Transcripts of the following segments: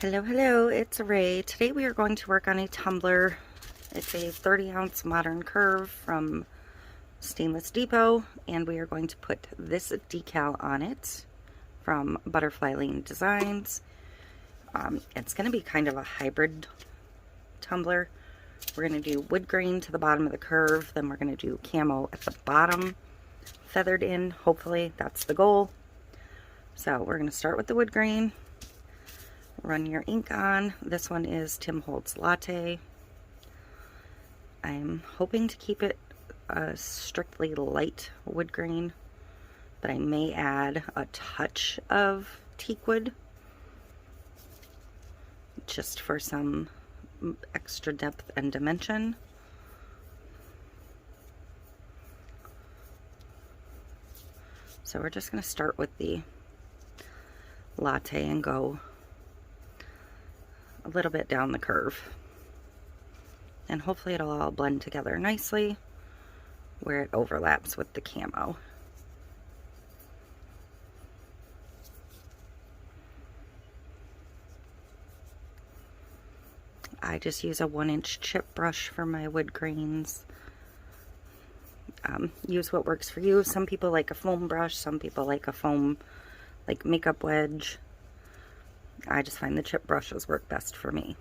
Hello, it's Ray. Today we are going to work on a tumbler. It's a 30-ounce modern curve from Stainless Depot, and we are going to put this decal on it from Butterfly Lane Designs. It's going to be kind of a hybrid tumbler. We're going to do wood grain to the bottom of the curve, then we're going to do camo at the bottom, feathered in, hopefully. That's the goal. So we're going to start with the wood grain. Run your ink on. This one is Tim Holtz Latte. I'm hoping to keep it a strictly light wood grain, but I may add a touch of teakwood just for some extra depth and dimension. So we're just going to start with the latte and go a little bit down the curve, and hopefully it'll all blend together nicely where it overlaps with the camo. I just use a 1-inch chip brush for my wood grains. Use what works for you. Some people like a foam brush, some people like a foam like makeup wedge. I just find the chip brushes work best for me.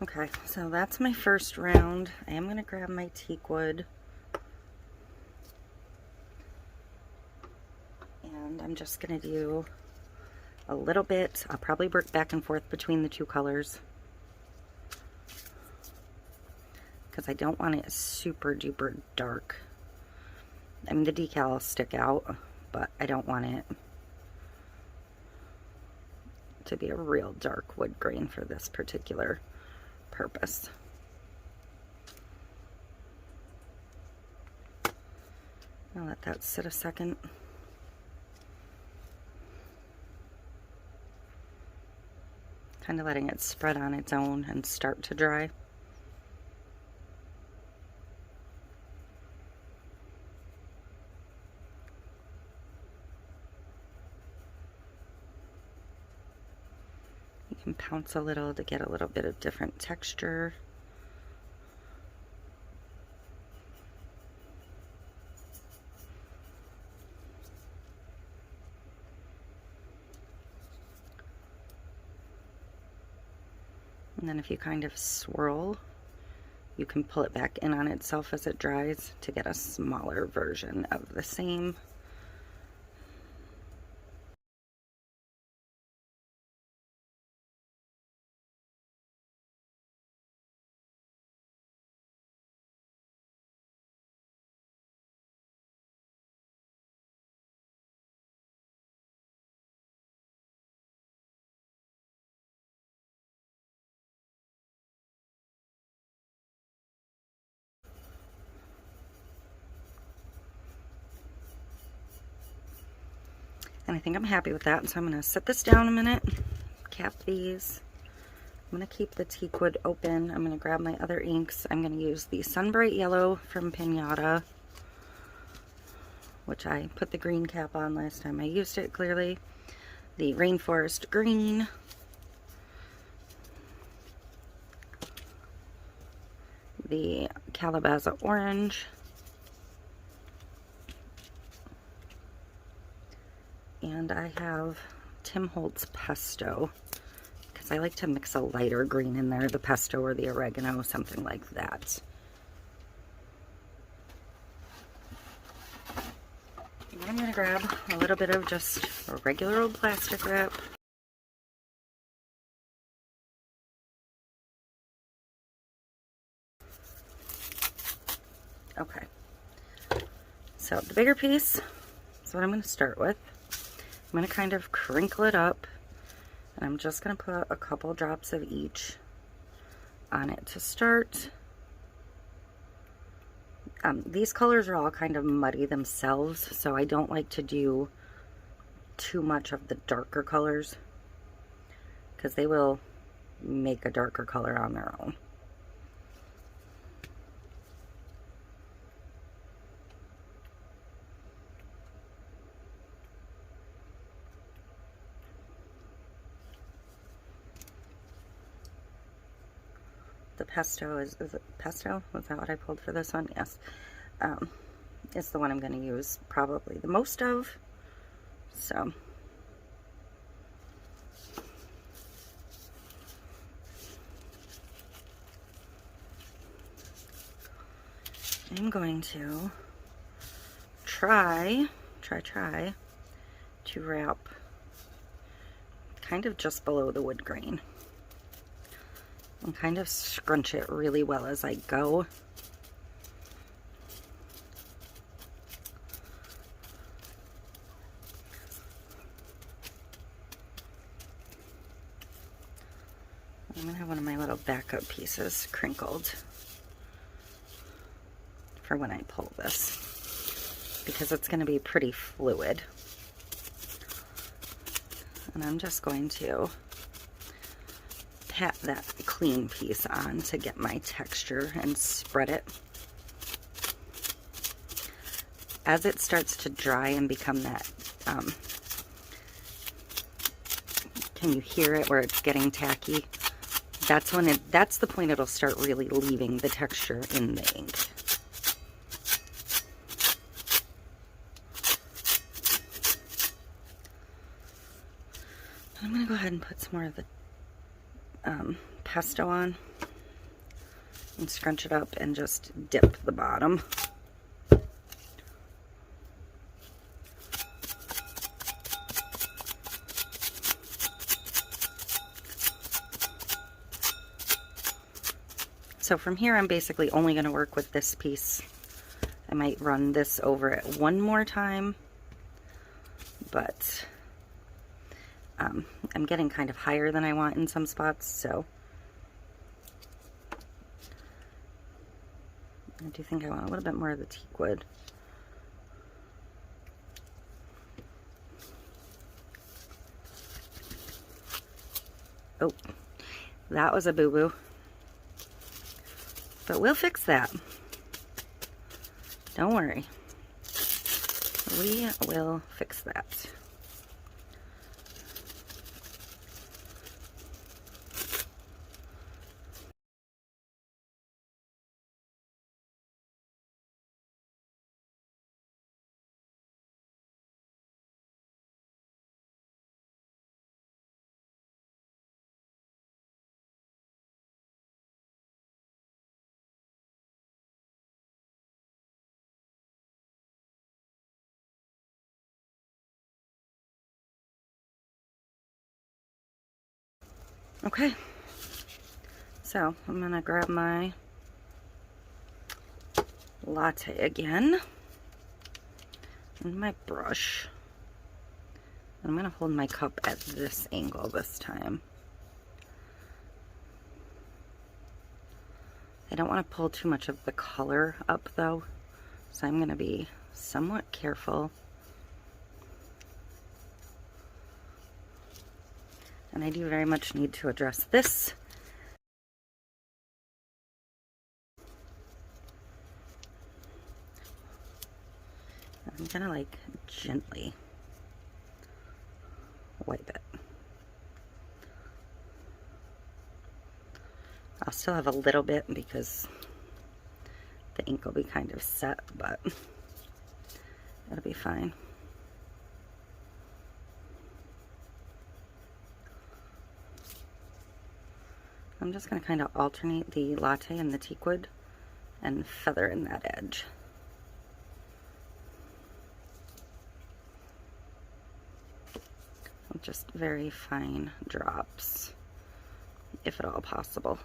Okay, so that's my first round. I am going to grab my teakwood, and I'm just going to do a little bit. I'll probably work back and forth between the two colors because I don't want it super duper dark. I mean, the decal will stick out, but I don't want it to be a real dark wood grain for this particular purpose. I'll let that sit a second. Kind of letting it spread on its own and start to dry. You can pounce a little to get a little bit of different texture. And then if you kind of swirl, you can pull it back in on itself as it dries to get a smaller version of the same. And I think I'm happy with that, so I'm going to set this down a minute, cap these. I'm going to keep the teakwood open. I'm going to grab my other inks. I'm going to use the Sunbright Yellow from Pinata, which I put the green cap on last time I used it, clearly. The Rainforest Green. The Calabaza Orange. And I have Tim Holtz Pesto, because I like to mix a lighter green in there, the pesto or the oregano, something like that. And I'm going to grab a little bit of just a regular old plastic wrap. Okay, so the bigger piece is what I'm going to start with. I'm going to kind of crinkle it up, and I'm just going to put a couple drops of each on it to start. These colors are all kind of muddy themselves, so I don't like to do too much of the darker colors because they will make a darker color on their own. The pesto is it pesto? Was that what I pulled for this one? Yes. It's the one I'm going to use probably the most of. So I'm going to try to wrap kind of just below the wood grain and kind of scrunch it really well as I go. I'm going to have one of my little backup pieces crinkled for when I pull this, because it's going to be pretty fluid. And I'm just going to pat that clean piece on to get my texture and spread it. As it starts to dry and become that, can you hear it where it's getting tacky? That's when that's the point it'll start really leaving the texture in the ink. I'm going to go ahead and put some more of the pesto on and scrunch it up and just dip the bottom. So from here I'm basically only going to work with this piece. I might run this over it one more time, but I'm getting kind of higher than I want in some spots, so I do think I want a little bit more of the teakwood. Oh, that was a boo-boo. But we'll fix that. Don't worry. We will fix that. Okay, so I'm gonna grab my latte again and my brush. I'm gonna hold my cup at this angle this time. I don't want to pull too much of the color up though, so I'm gonna be somewhat careful. And I do very much need to address this. I'm gonna like gently wipe it. I'll still have a little bit because the ink will be kind of set, but it'll be fine. I'm just going to kind of alternate the latte and the teakwood and feather in that edge. With just very fine drops, if at all possible.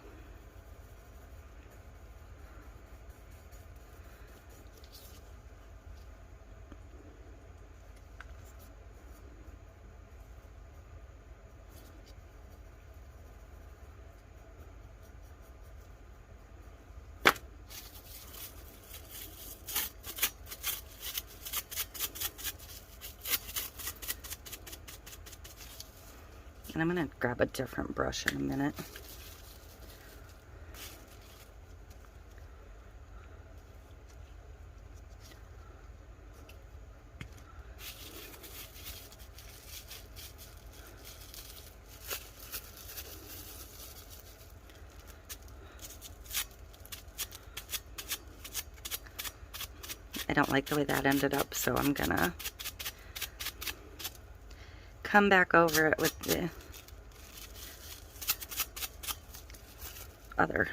And I'm going to grab a different brush in a minute. I don't like the way that ended up, so I'm gonna come back over it with the other.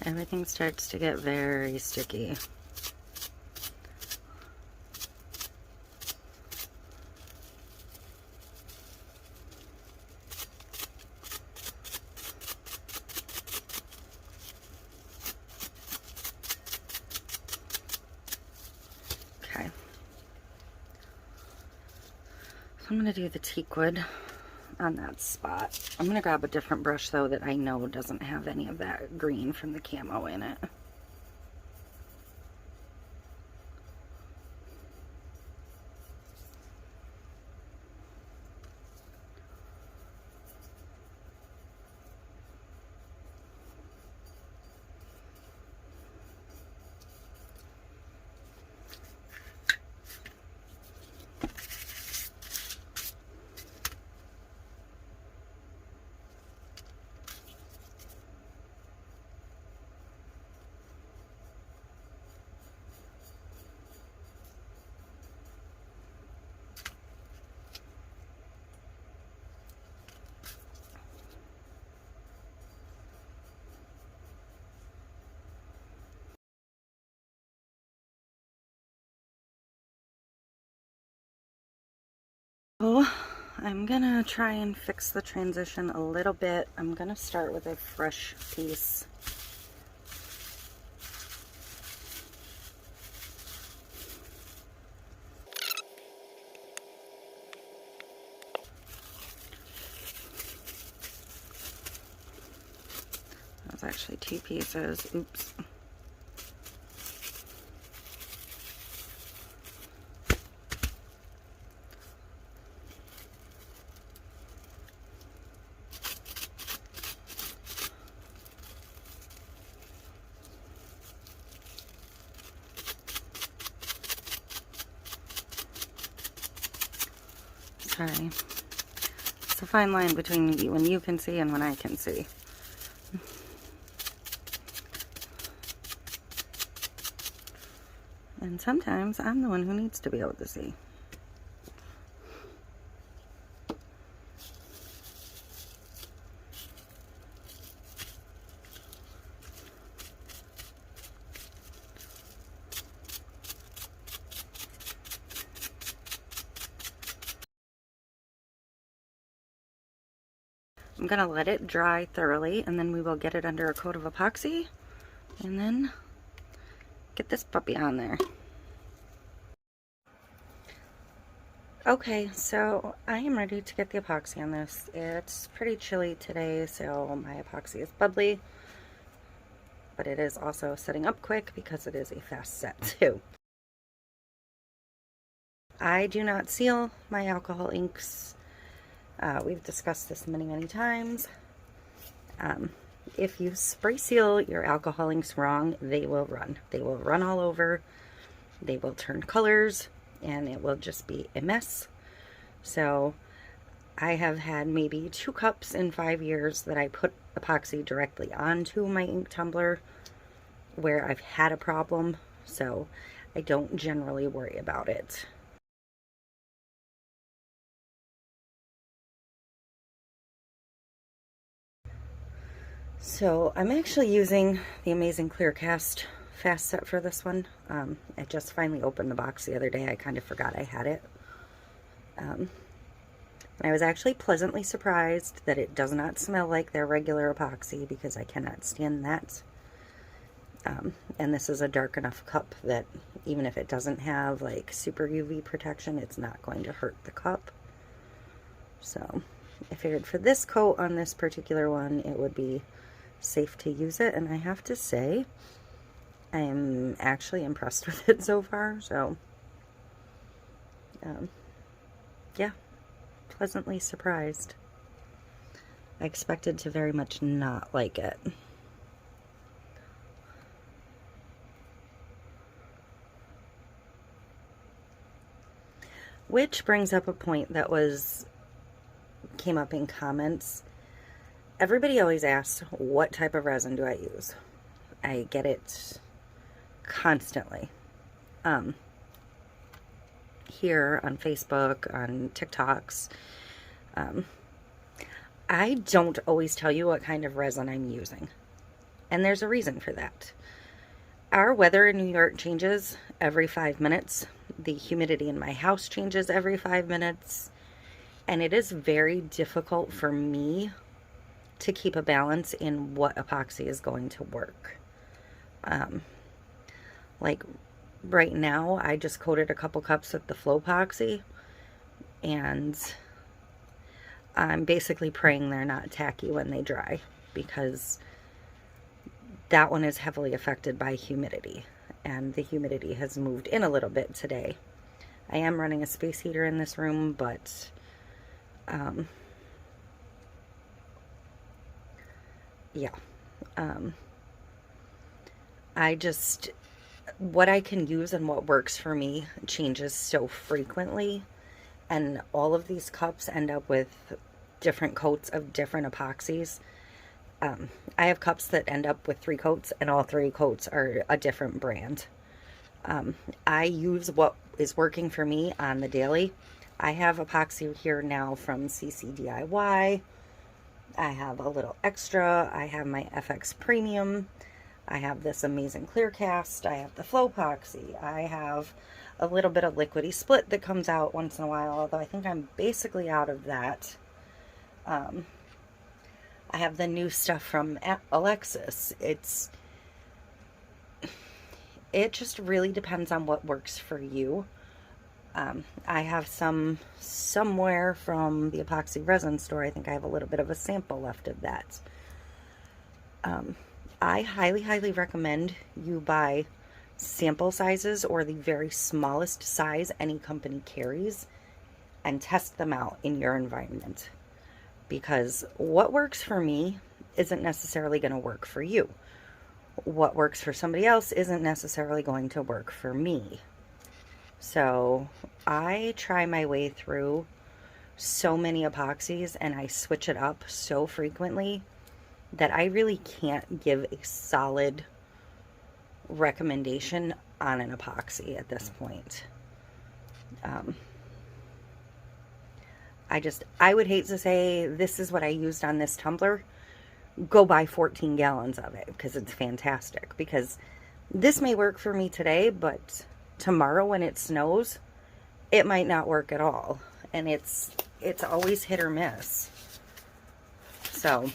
Everything starts to get very sticky. Okay. So I'm going to do the teakwood on that spot. I'm going to grab a different brush though that I know doesn't have any of that green from the camo in it. So I'm gonna try and fix the transition a little bit. I'm gonna start with a fresh piece. That's actually two pieces. Oops. Sorry. It's a fine line between when you can see and when I can see. And sometimes I'm the one who needs to be able to see. I'm gonna let it dry thoroughly and then we will get it under a coat of epoxy and then get this puppy on there. Okay, so I am ready to get the epoxy on this. It's pretty chilly today, so my epoxy is bubbly, but it is also setting up quick because it is a fast set too. I do not seal my alcohol inks. We've discussed this many times. If you spray seal your alcohol inks wrong, they will run. They will run all over. They will turn colors, and it will just be a mess. So I have had maybe 2 cups in 5 years that I put epoxy directly onto my ink tumbler where I've had a problem, so I don't generally worry about it. So I'm actually using the Amazing Clear Cast fast set for this one. I just finally opened the box the other day. I kind of forgot I had it. I was actually pleasantly surprised that it does not smell like their regular epoxy, because I cannot stand that. And this is a dark enough cup that even if it doesn't have like super UV protection, it's not going to hurt the cup. So I figured for this coat on this particular one, it would be safe to use it. And I have to say, I am actually impressed with it so far. So yeah, pleasantly surprised. I expected to very much not like it. Which brings up a point that came up in comments. Everybody always asks, what type of resin do I use? I get it constantly. Here on Facebook, on TikToks. I don't always tell you what kind of resin I'm using. And there's a reason for that. Our weather in New York changes every 5 minutes. The humidity in my house changes every 5 minutes. And it is very difficult for me to keep a balance in what epoxy is going to work. Like right now, I just coated a couple cups with the Flow Epoxy, and I'm basically praying they're not tacky when they dry, because that one is heavily affected by humidity, and the humidity has moved in a little bit today. I am running a space heater in this room, but yeah, what I can use and what works for me changes so frequently, and all of these cups end up with different coats of different epoxies. I have cups that end up with 3 coats, and all 3 coats are a different brand. I use what is working for me on the daily. I have epoxy here now from CC DIY. I have a little extra. I have my FX Premium. I have this amazing clear cast. I have the Flow Epoxy. I have a little bit of liquidy split that comes out once in a while, although I think I'm basically out of that. I have the new stuff from Alexis. It just really depends on what works for you. I have some somewhere from the epoxy resin store. I think I have a little bit of a sample left of that. I highly recommend you buy sample sizes, or the very smallest size any company carries, and test them out in your environment. Because what works for me isn't necessarily going to work for you. What works for somebody else isn't necessarily going to work for me. So I try my way through so many epoxies, and I switch it up so frequently that I really can't give a solid recommendation on an epoxy at this point. I would hate to say this is what I used on this tumbler. Go buy 14 gallons of it, because it's fantastic. Because this may work for me today, but tomorrow when it snows, it might not work at all. And it's always hit or miss. So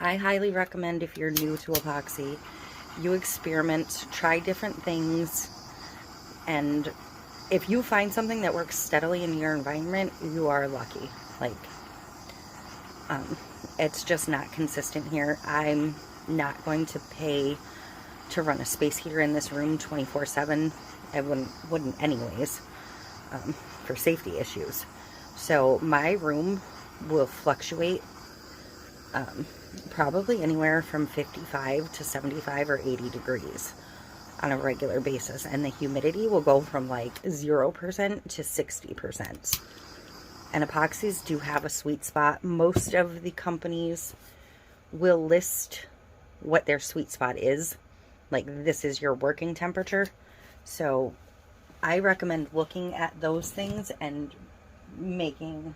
I highly recommend, if you're new to epoxy, you experiment, try different things, and if you find something that works steadily in your environment, you are lucky. Like, it's just not consistent here. I'm not going to pay to run a space heater in this room 24/7. I wouldn't anyways, for safety issues. So my room will fluctuate probably anywhere from 55 to 75 or 80 degrees on a regular basis, and the humidity will go from like 0% to 60%. And epoxies do have a sweet spot. Most of the companies will list what their sweet spot is, like this is your working temperature. So I recommend looking at those things and making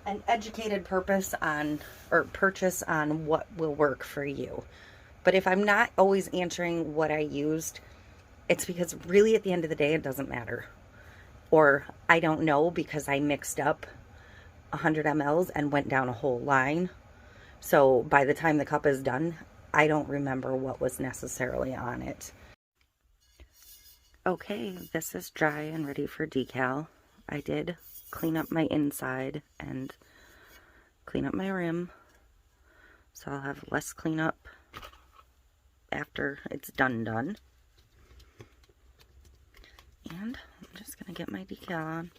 an educated purchase on what will work for you. But if I'm not always answering what I used, it's because really at the end of the day, it doesn't matter. or I don't know, because I mixed up 100 mLs and went down a whole line. So by the time the cup is done, I don't remember what was necessarily on it. Okay, this is dry and ready for decal. I did clean up my inside and clean up my rim, so I'll have less cleanup after it's done. And I'm just gonna get my decal on.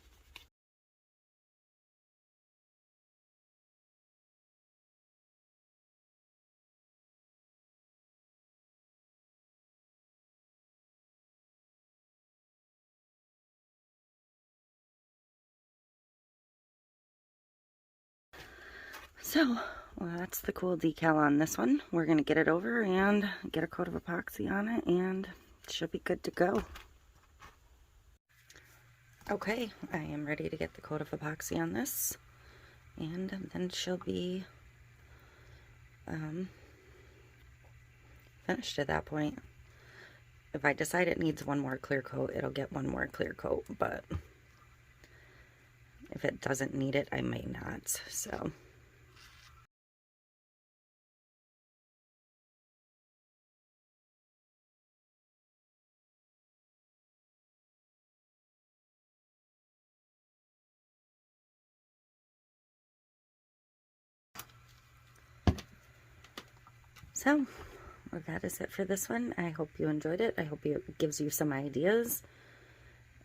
So, well, that's the cool decal on this one. We're going to get it over and get a coat of epoxy on it, and it should be good to go. Okay, I am ready to get the coat of epoxy on this, and then she'll be finished at that point. If I decide it needs one more clear coat, it'll get one more clear coat, but if it doesn't need it, I may not, so... So, well, that is it for this one. I hope you enjoyed it. I hope it gives you some ideas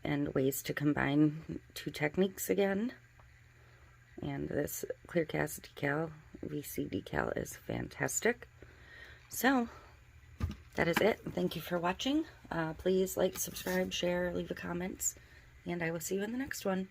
and ways to combine two techniques again. And this clear cast decal, VC decal, is fantastic. So, that is it. Thank you for watching. Please like, subscribe, share, leave a comment, and I will see you in the next one.